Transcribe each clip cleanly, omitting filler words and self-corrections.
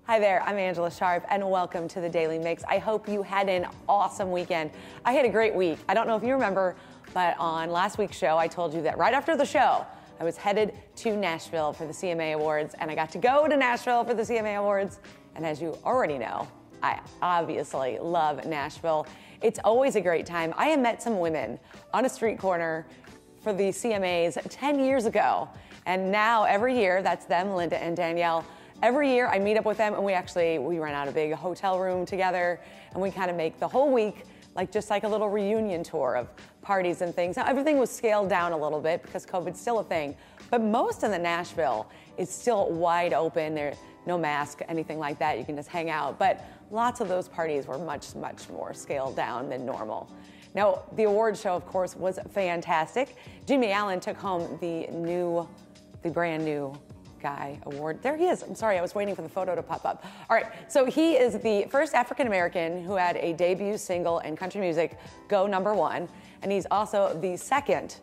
Hi there, I'm Angela Sharp, and welcome to the Daily Mix. I hope you had an awesome weekend. I had a great week. I don't know if you remember, but on last week's show, I told you that right after the show, I was headed to Nashville for the CMA Awards, and I got to go to Nashville for the CMA Awards. And as you already know, I obviously love Nashville. It's always a great time. I have met some women on a street corner for the CMAs 10 years ago, and now every year, that's them, Linda and Danielle. Every year I meet up with them, and we rent out a big hotel room together, and we kind of make the whole week just like a little reunion tour of parties and things. Now, everything was scaled down a little bit because COVID's still a thing, but most of the Nashville is still wide open. There's no mask, anything like that. You can just hang out, but lots of those parties were much, much more scaled down than normal. Now, the award show, of course, was fantastic. Jimmy Allen took home the brand new Guy Award. There he is. I'm sorry, I was waiting for the photo to pop up. All right, so he is the first African-American who had a debut single in country music go #1, and he's also the second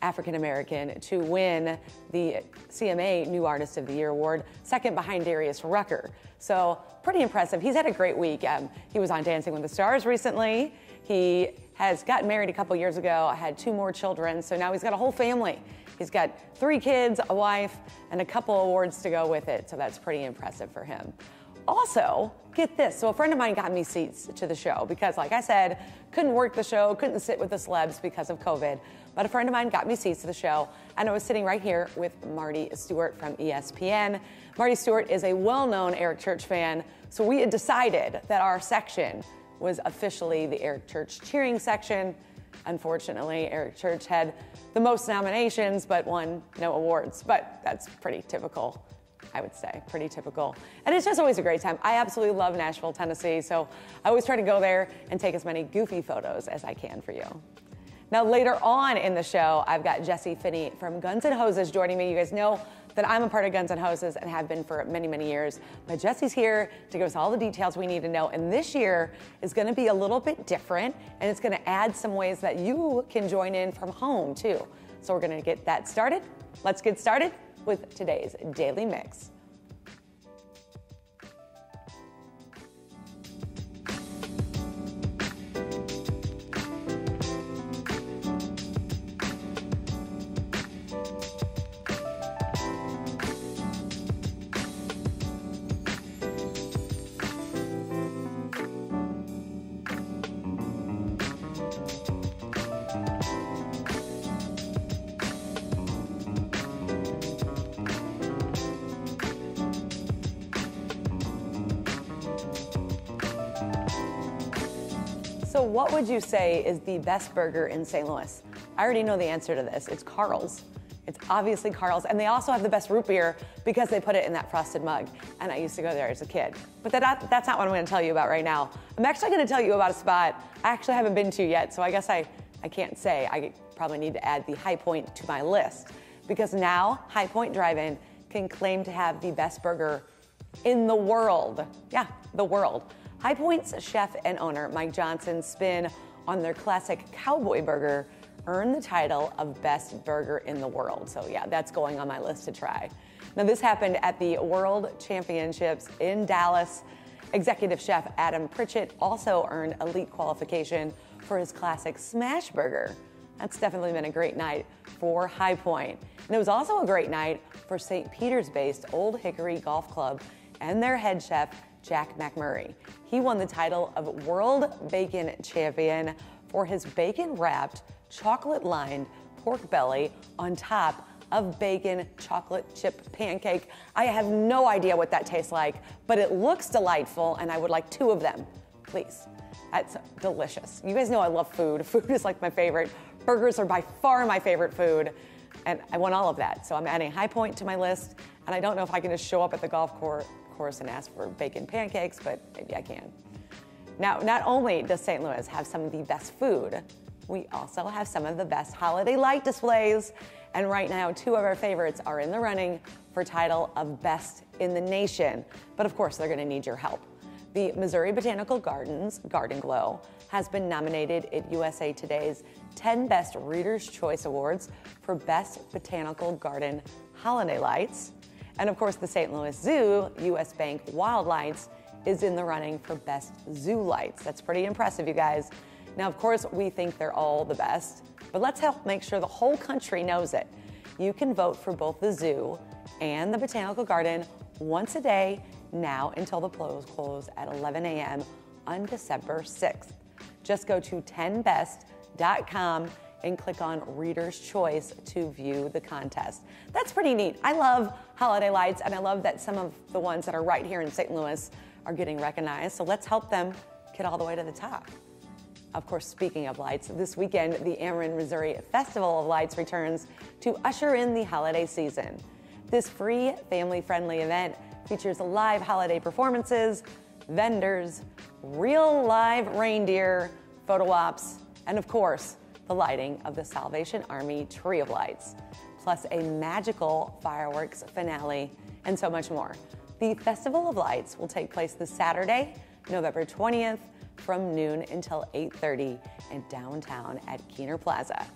African-American to win the CMA New Artist of the Year award, second behind Darius Rucker. So pretty impressive. He's had a great week. He was on Dancing with the Stars recently. He has gotten married a couple years ago, had 2 more children, so now he's got a whole family. He's got 3 kids, a wife, and a couple awards to go with it, so that's pretty impressive for him. Also, get this, so a friend of mine got me seats to the show because, like I said, couldn't work the show, couldn't sit with the celebs because of COVID, but a friend of mine got me seats to the show, and I was sitting right here with Marty Stewart from ESPN. Marty Stewart is a well-known Eric Church fan, so we had decided that our section was officially the Eric Church cheering section. Unfortunately, Eric Church had the most nominations, but won no awards. But that's pretty typical, I would say, pretty typical. And it's just always a great time. I absolutely love Nashville, Tennessee, so I always try to go there and take as many goofy photos as I can for you. Now, later on in the show, I've got Jessie Finney from Guns N' Hoses joining me. You guys know that I'm a part of Guns N' Hoses and have been for many, many years. But Jessie's here to give us all the details we need to know. And this year is going to be a little bit different, and it's going to add some ways that you can join in from home, too. So we're going to get that started. Let's get started with today's Daily Mix. So what would you say is the best burger in St. Louis? I already know the answer to this. It's Carl's. It's obviously Carl's. And they also have the best root beer because they put it in that frosted mug. And I used to go there as a kid. But that's not what I'm going to tell you about right now. I'm actually going to tell you about a spot I actually haven't been to yet. So I guess I can't say. I probably need to add the High Point to my list. Because now High Point Drive-In can claim to have the best burger in the world. Yeah, the world. High Point's chef and owner, Mike Johnson's spin on their classic cowboy burger earned the title of best burger in the world. So yeah, that's going on my list to try. Now this happened at the World Championships in Dallas. Executive chef Adam Pritchett also earned elite qualification for his classic smash burger. That's definitely been a great night for High Point. And it was also a great night for St. Peter's-based Old Hickory Golf Club and their head chef, Jack McMurray. He won the title of World Bacon Champion for his bacon-wrapped, chocolate-lined pork belly on top of bacon chocolate chip pancake. I have no idea what that tastes like, but it looks delightful, and I would like 2 of them, please. That's delicious. You guys know I love food. Food is like my favorite. Burgers are by far my favorite food, and I want all of that. So I'm adding High Point to my list, and I don't know if I can just show up at the golf course and ask for bacon pancakes, but maybe I can. Now, not only does St. Louis have some of the best food, we also have some of the best holiday light displays. And right now, 2 of our favorites are in the running for title of best in the nation. But of course, they're gonna need your help. The Missouri Botanical Gardens Garden Glow has been nominated at USA Today's 10 Best Reader's Choice Awards for Best Botanical Garden Holiday Lights. And of course, the St. Louis Zoo, US Bank Wild Lights, is in the running for Best Zoo Lights. That's pretty impressive, you guys. Now, of course, we think they're all the best, but let's help make sure the whole country knows it. You can vote for both the zoo and the Botanical Garden once a day now until the polls close at 11 a.m. on December 6th. Just go to 10best.com and click on Reader's Choice to view the contest. That's pretty neat. I love holiday lights, and I love that some of the ones that are right here in St. Louis are getting recognized, so let's help them get all the way to the top. Of course, speaking of lights, this weekend, the Ameren Festival of Lights returns to usher in the holiday season. This free, family-friendly event features live holiday performances, vendors, real live reindeer, photo ops, and of course, the lighting of the Salvation Army Tree of Lights, plus a magical fireworks finale, and so much more. The Festival of Lights will take place this Saturday, November 20th, from noon until 8:30 in downtown at Keener Plaza.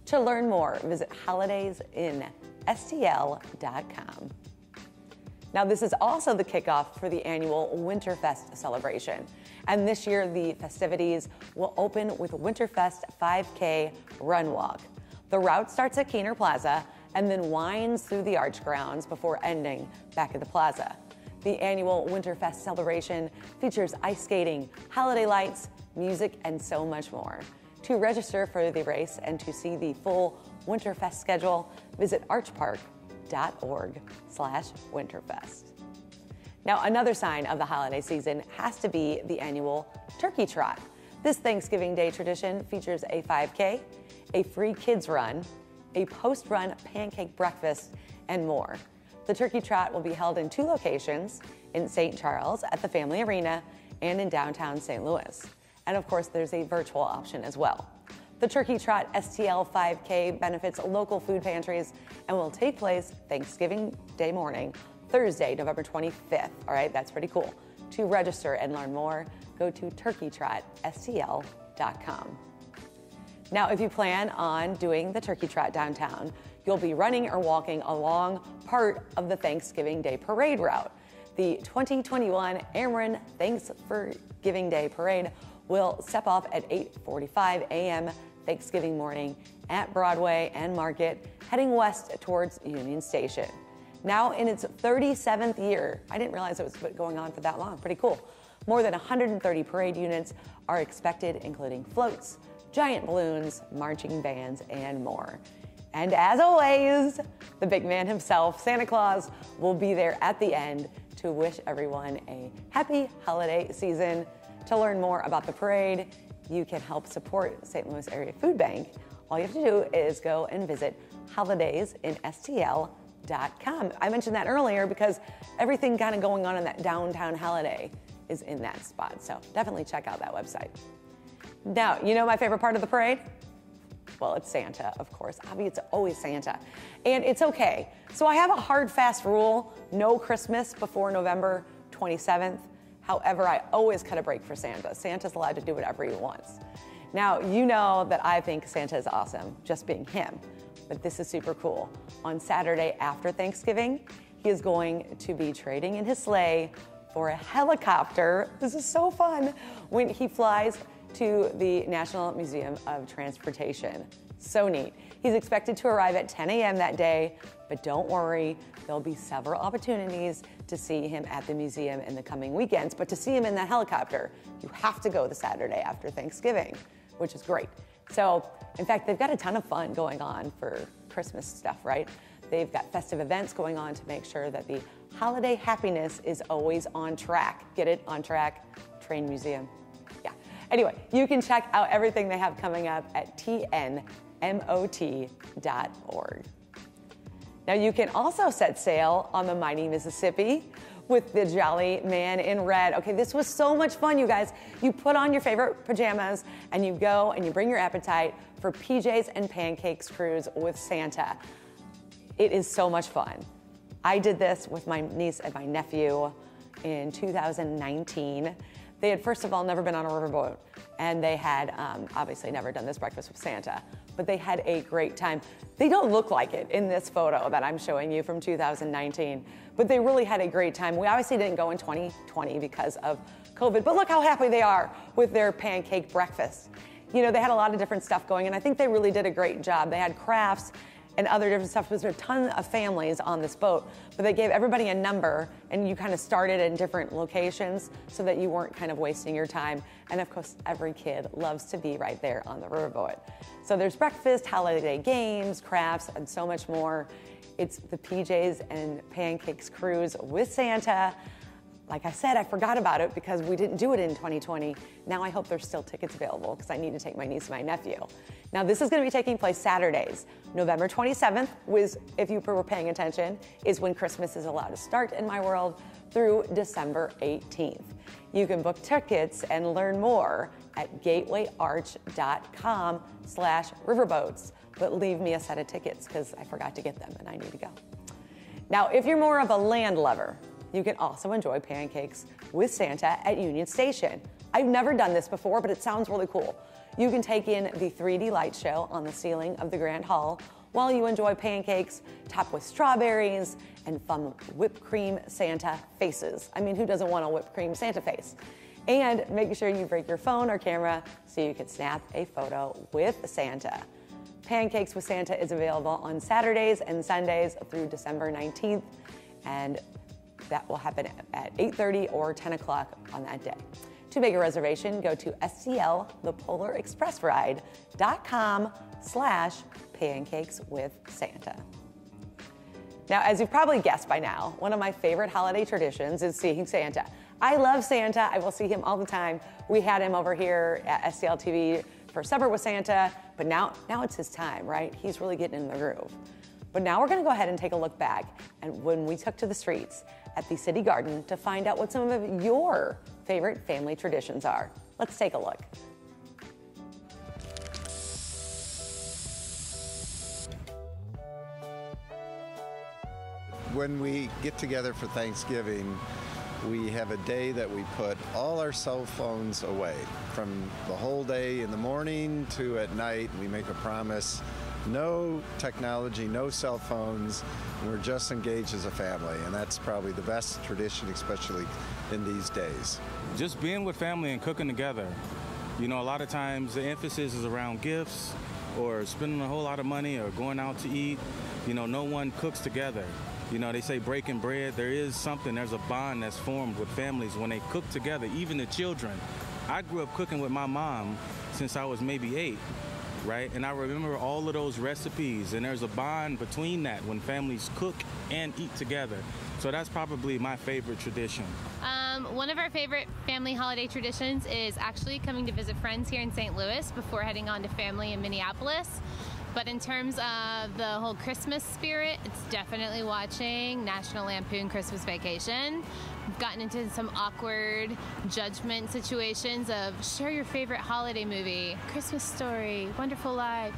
To learn more, visit holidaysinstl.com. Now, this is also the kickoff for the annual Winterfest celebration. And this year, the festivities will open with Winterfest 5K Run Walk. The route starts at Keener Plaza and then winds through the arch grounds before ending back at the plaza. The annual Winterfest celebration features ice skating, holiday lights, music, and so much more. To register for the race and to see the full Winterfest schedule, visit archpark.org/Winterfest. Now, another sign of the holiday season has to be the annual Turkey Trot. This Thanksgiving Day tradition features a 5K, a free kids run, a post-run pancake breakfast, and more. The Turkey Trot will be held in 2 locations, in St. Charles at the Family Arena and in downtown St. Louis. And of course, there's a virtual option as well. The Turkey Trot STL 5K benefits local food pantries and will take place Thanksgiving Day morning, Thursday, November 25th. All right, that's pretty cool. To register and learn more, go to turkeytrotstl.com. Now, if you plan on doing the Turkey Trot downtown, you'll be running or walking along part of the Thanksgiving Day Parade route. The 2021 Ameren Thanksgiving Day Parade will step off at 8:45 a.m. Thanksgiving morning at Broadway and Market, heading west towards Union Station. Now in its 37th year, I didn't realize it was going on for that long, pretty cool. More than 130 parade units are expected, including floats, giant balloons, marching bands, and more. And as always, the big man himself, Santa Claus, will be there at the end to wish everyone a happy holiday season. To learn more about the parade, you can help support St. Louis Area Food Bank. All you have to do is go and visit holidaysinstl.com. I mentioned that earlier because everything kind of going on in that downtown holiday is in that spot. So definitely check out that website. Now, you know my favorite part of the parade? Well, it's Santa, of course. Obviously, it's always Santa. And it's okay. So I have a hard, fast rule, no Christmas before November 27th. However, I always cut a break for Santa. Santa's allowed to do whatever he wants. Now, you know that I think Santa is awesome, just being him. But this is super cool. On Saturday after Thanksgiving, he is going to be trading in his sleigh for a helicopter. This is so fun. When he flies to the National Museum of Transportation. So neat. He's expected to arrive at 10 a.m. that day, but don't worry, there'll be several opportunities to see him at the museum in the coming weekends. But to see him in that helicopter, you have to go the Saturday after Thanksgiving, which is great. So, in fact, they've got a ton of fun going on for Christmas stuff, right? They've got festive events going on to make sure that the holiday happiness is always on track. Get it? On track. Train Museum. Yeah. Anyway, you can check out everything they have coming up at tnmot.org. Now, you can also set sail on the mighty Mississippi with the Jolly Man in Red. Okay, this was so much fun, you guys. You put on your favorite pajamas and you go and you bring your appetite for PJs and Pancakes cruise with Santa. It is so much fun. I did this with my niece and my nephew in 2019. They had, first of all, never been on a riverboat, and they had obviously never done this breakfast with Santa. but they had a great time. They don't look like it in this photo that I'm showing you from 2019, but they really had a great time. We obviously didn't go in 2020 because of COVID, but look how happy they are with their pancake breakfast. You know, they had a lot of different stuff going, and I think they really did a great job. They had crafts and other different stuff. There's a ton of families on this boat, but they gave everybody a number, and you kind of started in different locations so that you weren't kind of wasting your time. And of course, every kid loves to be right there on the riverboat. So there's breakfast, holiday games, crafts, and so much more. It's the PJs and Pancakes cruise with Santa. Like I said, I forgot about it because we didn't do it in 2020. Now I hope there's still tickets available because I need to take my niece and my nephew. Now this is going to be taking place Saturdays. November 27th, if you were paying attention, is when Christmas is allowed to start in my world, through December 18th. You can book tickets and learn more at gatewayarch.com/riverboats. But leave me a set of tickets because I forgot to get them and I need to go. Now, if you're more of a land lover, you can also enjoy pancakes with Santa at Union Station. I've never done this before, but it sounds really cool. You can take in the 3D light show on the ceiling of the Grand Hall while you enjoy pancakes topped with strawberries and fun whipped cream Santa faces. I mean, who doesn't want a whipped cream Santa face? And make sure you break your phone or camera so you can snap a photo with Santa. Pancakes with Santa is available on Saturdays and Sundays through December 19th, and that will happen at 8:30 or 10 o'clock on that day. To make a reservation, go to sclthepolaexpressride.com/pancakes with Santa. Now, as you've probably guessed by now, one of my favorite holiday traditions is seeing Santa. I love Santa. I will see him all the time. We had him over here at STL TV for Supper with Santa, but now it's his time, right? He's really getting in the groove. But now we're gonna go ahead and take a look back and when we took to the streets at the City Garden to find out what some of your favorite family traditions are. Let's take a look. When we get together for Thanksgiving, we have a day that we put all our cell phones away. From the whole day in the morning to at night, we make a promise. No technology, no cell phones. We're just engaged as a family, and that's probably the best tradition, especially in these days. Just being with family and cooking together. You know, a lot of times the emphasis is around gifts or spending a whole lot of money or going out to eat. You know, no one cooks together. You know, they say breaking bread. There's a bond that's formed with families when they cook together, even the children. I grew up cooking with my mom since I was maybe 8. Right? And I remember all of those recipes, and there's a bond between that when families cook and eat together. So that's probably my favorite tradition. One of our favorite family holiday traditions is actually coming to visit friends here in St. Louis before heading on to family in Minneapolis. But in terms of the whole Christmas spirit, it's definitely watching National Lampoon Christmas Vacation. We've gotten into some awkward judgment situations of share your favorite holiday movie, Christmas Story, Wonderful Life.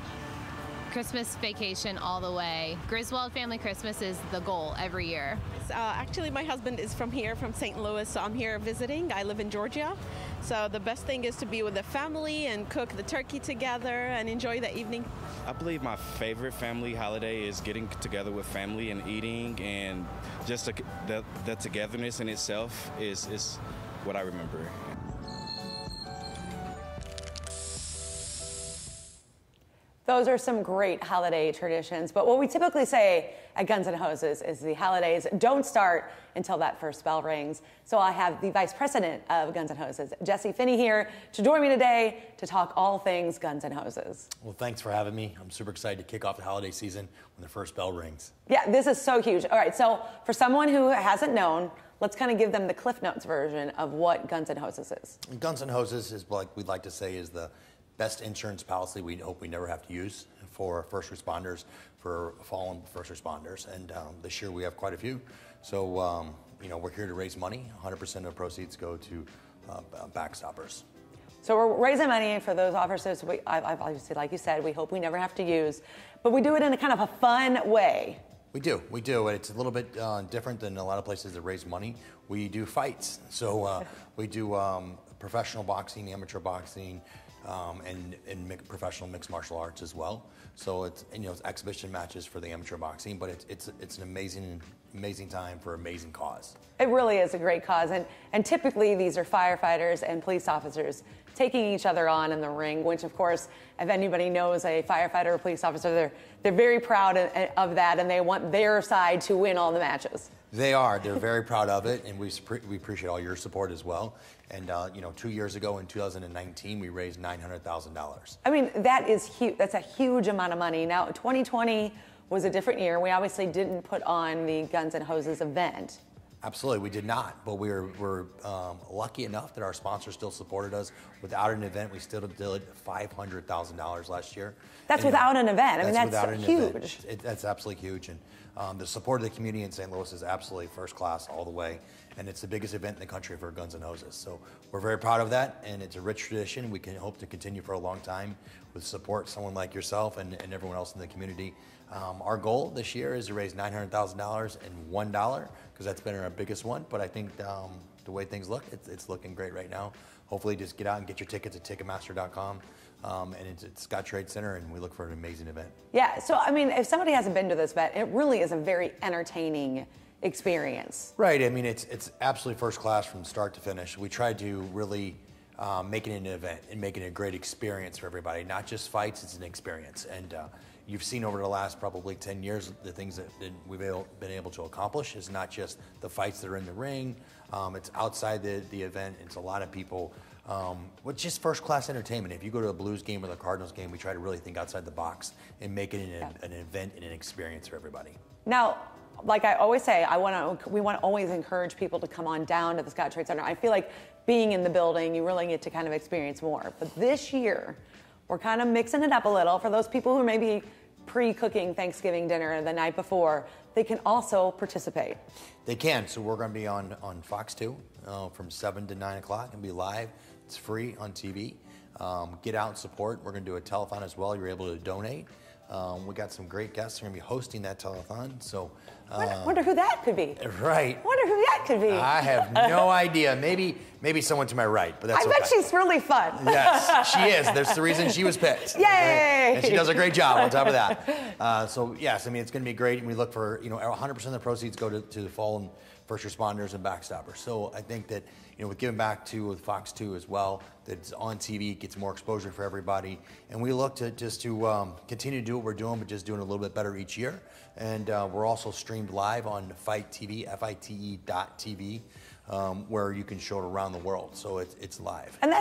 Christmas Vacation all the way. Griswold Family Christmas is the goal every year. Actually, my husband is from here, from St. Louis, so I'm here visiting. I live in Georgia. So the best thing is to be with the family and cook the turkey together and enjoy the evening. I believe my favorite family holiday is getting together with family and eating, and just the togetherness in itself is what I remember. Those are some great holiday traditions, but what we typically say at Guns N' Hoses is the holidays don't start until that first bell rings. So I have the Vice President of Guns N' Hoses, Jessie Finney, here to join me today to talk all things Guns N' Hoses. Well, thanks for having me. I'm super excited to kick off the holiday season when the first bell rings. Yeah, this is so huge. All right, so for someone who hasn't known, let's kind of give them the Cliff Notes version of what Guns N' Hoses is. Guns N' Hoses is, like we'd like to say, is the best insurance policy we hope we never have to use for first responders, for fallen first responders. And this year we have quite a few. So, you know, we're here to raise money. 100% of proceeds go to BackStoppers. So we're raising money for those officers, obviously, like you said, we hope we never have to use, but we do it in a kind of a fun way. We do. It's a little bit different than a lot of places that raise money. We do fights. So we do professional boxing, amateur boxing, and professional mixed martial arts as well. So it's it's exhibition matches for the amateur boxing, but it's an amazing time for amazing cause. It really is a great cause, and typically these are firefighters and police officers taking each other on in the ring, which of course, if anybody knows a firefighter or police officer, they're very proud of that, and they want their side to win all the matches. They are. They're very proud of it, and we appreciate all your support as well. And 2 years ago in 2019, we raised $900,000. I mean, that is huge. That's a huge amount of money. Now, 2020 was a different year. We obviously didn't put on the Guns and Hoses event. Absolutely, we did not, but we're lucky enough that our sponsors still supported us. Without an event, we still did $500,000 last year. That's without an event. I mean, that's huge. That's absolutely huge, and the support of the community in St. Louis is absolutely first class all the way, and it's the biggest event in the country for Guns and Hoses. So we're very proud of that, and it's a rich tradition. We can hope to continue for a long time with support someone like yourself and everyone else in the community. Our goal this year is to raise $900,000 and $1, because that's been our biggest one. But I think the way things look, it's looking great right now. Hopefully just get out and get your tickets at Ticketmaster.com. And it's at Scott Trade Center, and we look for an amazing event. Yeah, so I mean, if somebody hasn't been to this event, it really is a very entertaining experience. Right, I mean, it's absolutely first class from start to finish. We tried to really make it an event and make it a great experience for everybody. Not just fights, it's an experience. And you've seen over the last probably 10 years, the things that we've been able to accomplish is not just the fights that are in the ring, it's outside the event. It's a lot of people with just first-class entertainment. If you go to a Blues game or the Cardinals game, we try to really think outside the box and make it an event and an experience for everybody. Now, like I always say, we want to always encourage people to come on down to the Scott Trade Center. I feel like being in the building, you really get to kind of experience more. But this year, we're kind of mixing it up a little. For those people who may be pre-cooking Thanksgiving dinner the night before, they can also participate. They can. So we're going to be on Fox 2 from 7 to 9 o'clock and be live. It's free on TV. Get out and support. We're going to do a telethon as well. You're able to donate. We got some great guests who are going to be hosting that telethon. So, wonder who that could be. Right. Wonder who that could be. I have no idea. Maybe someone to my right, but that's okay. I bet she's really fun. Yes, she is. That's the reason she was picked. Yay! Okay? And she does a great job on top of that. So yes, I mean, it's going to be great, and we look for 100% of the proceeds go to the fallen first responders and BackStoppers. So I think that with giving back with Fox 2 as well, that it's on TV, gets more exposure for everybody, and we look to continue to do what we're doing, but just doing a little bit better each year. And we're also streamed live on Fight TV, FITE.tv, where you can show it around the world. So it's live. And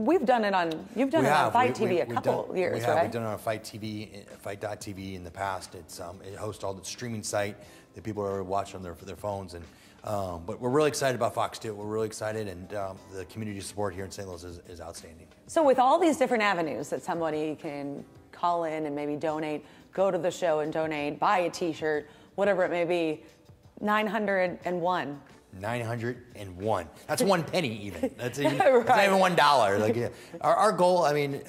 you've done it on Fight TV a couple years, right? We've done it on Fight TV, Fight.tv in the past. It hosts all the streaming site that people are watching on their phones, and but we're really excited about Fox 2. We're really excited, and the community support here in St. Louis is outstanding. So with all these different avenues that somebody can call in and maybe donate, go to the show and donate, buy a T-shirt, whatever it may be, 901. 901. That's 1 penny even. That's not even Right. $1. Like our goal, I mean,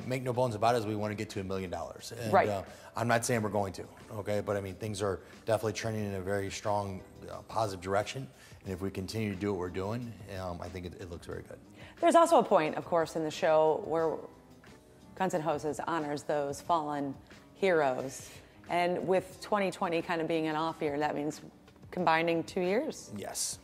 make no bones about it, is we want to get to $1 million. And, right. I'm not saying we're going to, okay? But I mean, things are definitely trending in a very strong, positive direction. And if we continue to do what we're doing, I think it looks very good. There's also a point, of course, in the show where Guns and Hoses honors those fallen heroes. And with 2020 kind of being an off year, that means combining 2 years. Yes,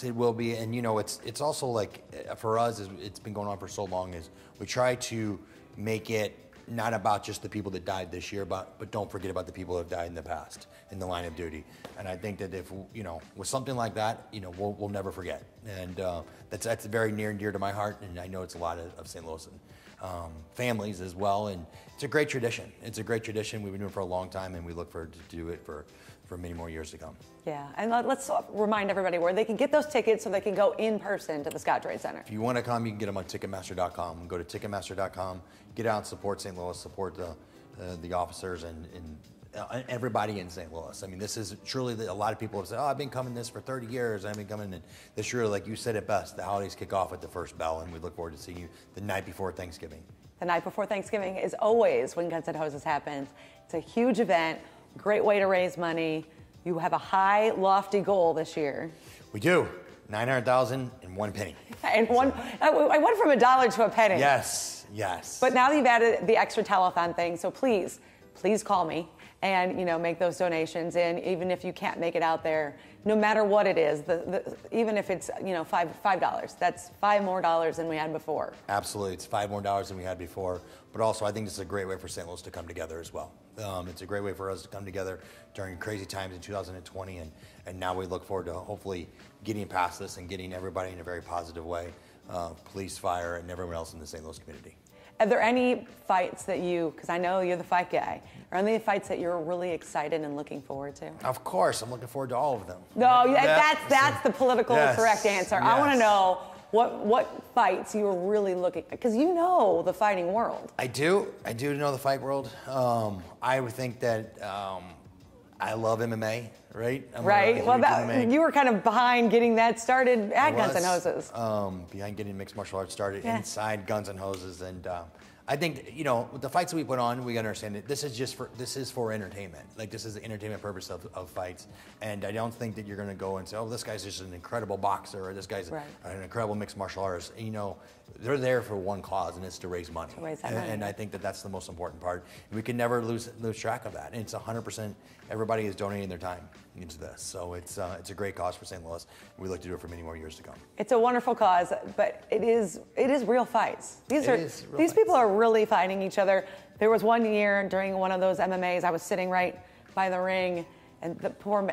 it will be. And it's also like, for us, it's been going on for so long, is we try to make it not about just the people that died this year, but don't forget about the people that have died in the past in the line of duty. And I think that if with something like that, we'll never forget. And that's very near and dear to my heart, and I know it's a lot of St. Louis families as well. And it's a great tradition. We've been doing it for a long time, and we look forward to do it for many more years to come. Yeah, and let's remind everybody where they can get those tickets so they can go in person to the Scott Trade Center. If you want to come, you can get them on Ticketmaster.com. Go to Ticketmaster.com, get out and support St. Louis, support the officers and everybody in St. Louis. I mean, this is truly, a lot of people have said, I've been coming this for 30 years. I've been coming, and this year, like you said it best, the holidays kick off at the first bell, and we look forward to seeing you the night before Thanksgiving. The night before Thanksgiving is always when Guns and Hoses happens. It's a huge event, great way to raise money. You have a high, lofty goal this year. We do. 900,000 and 1 penny. And I went from $1 to a penny. Yes. Yes. But now that you've added the extra telethon thing, so please call me and, you know, make those donations. And even if you can't make it out there, no matter what it is, even if it's, you know, $5, that's $5 more than we had before. Absolutely, it's $5 more than we had before. But also, I think this is a great way for St. Louis to come together as well. It's a great way for us to come together during crazy times in 2020, and now we look forward to hopefully getting past this and getting everybody in a very positive way, police, fire, and everyone else in the St. Louis community. Are there any fights that because I know you're the fight guy, are there any fights that you're really excited and looking forward to? Of course, I'm looking forward to all of them. No, that's the political correct answer. Yes. I want to know what fights you were really looking, because you know the fighting world. I do know the fight world. I would think that I love MMA, right? Right. Well, you were kind of behind getting that started at Guns N' Hoses. Behind getting mixed martial arts started inside Guns N' Hoses, and I think, you know, with the fights that we put on, we understand that this is for entertainment. Like, this is the entertainment purpose of fights, and I don't think that you're going to go and say, oh, this guy's just an incredible boxer, or this guy's an incredible mixed martial artist. You know, they're there for one cause, and it's to raise money. And I think that that's the most important part. We can never lose track of that. And it's 100%. Everybody is donating their time into this, so it's a great cause for St. Louis. We look to do it for many more years to come. It's a wonderful cause, but it is real fights. These people are really fighting each other. There was one year during one of those MMAs, I was sitting right by the ring, and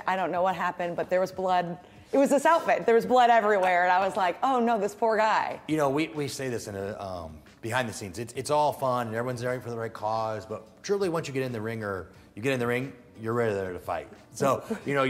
I don't know what happened, but there was blood. It was this outfit. There was blood everywhere, and I was like, oh no, this poor guy. You know, we say this in behind the scenes. It's all fun, and everyone's there for the right cause, but truly once you get in the ring, you're ready there to fight. So, you know,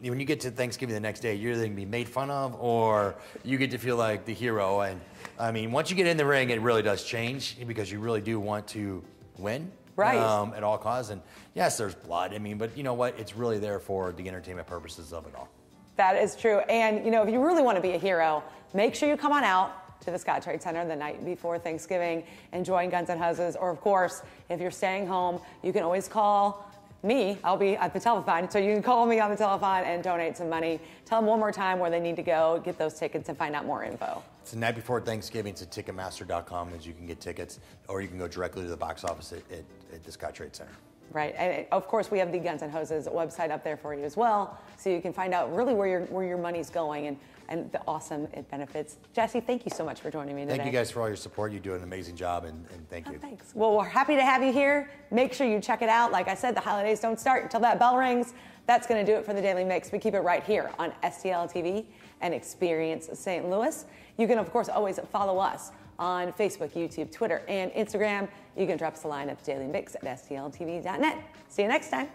when you get to Thanksgiving the next day, you're either going to be made fun of, or you get to feel like the hero. And I mean, once you get in the ring, it really does change, because you really do want to win. Right. At all costs. And yes, there's blood. I mean, but you know what? It's really there for the entertainment purposes of it all. That is true. And, you know, if you really want to be a hero, make sure you come on out to the Scott Trade Center the night before Thanksgiving and join Guns N' Hoses. Or, of course, if you're staying home, you can always call me. I'll be at the telephone, so you can call me on the telephone and donate some money. Tell them one more time where they need to go, get those tickets, and find out more info. It's the night before Thanksgiving. It's at Ticketmaster.com, as you can get tickets, or you can go directly to the box office at the Scott Trade Center. Right, and of course we have the Guns N' Hoses website up there for you as well, so you can find out really where your money's going and the awesome it benefits. Jessie, thank you so much for joining me today. Thank you guys for all your support. You do an amazing job, and thank you. Thanks. Well, we're happy to have you here. Make sure you check it out. Like I said, the holidays don't start until that bell rings. That's going to do it for the Daily Mix. We keep it right here on STL TV and Experience St. Louis. You can, of course, always follow us on Facebook, YouTube, Twitter, and Instagram. You can drop us a line at dailymix@stltv.net. See you next time.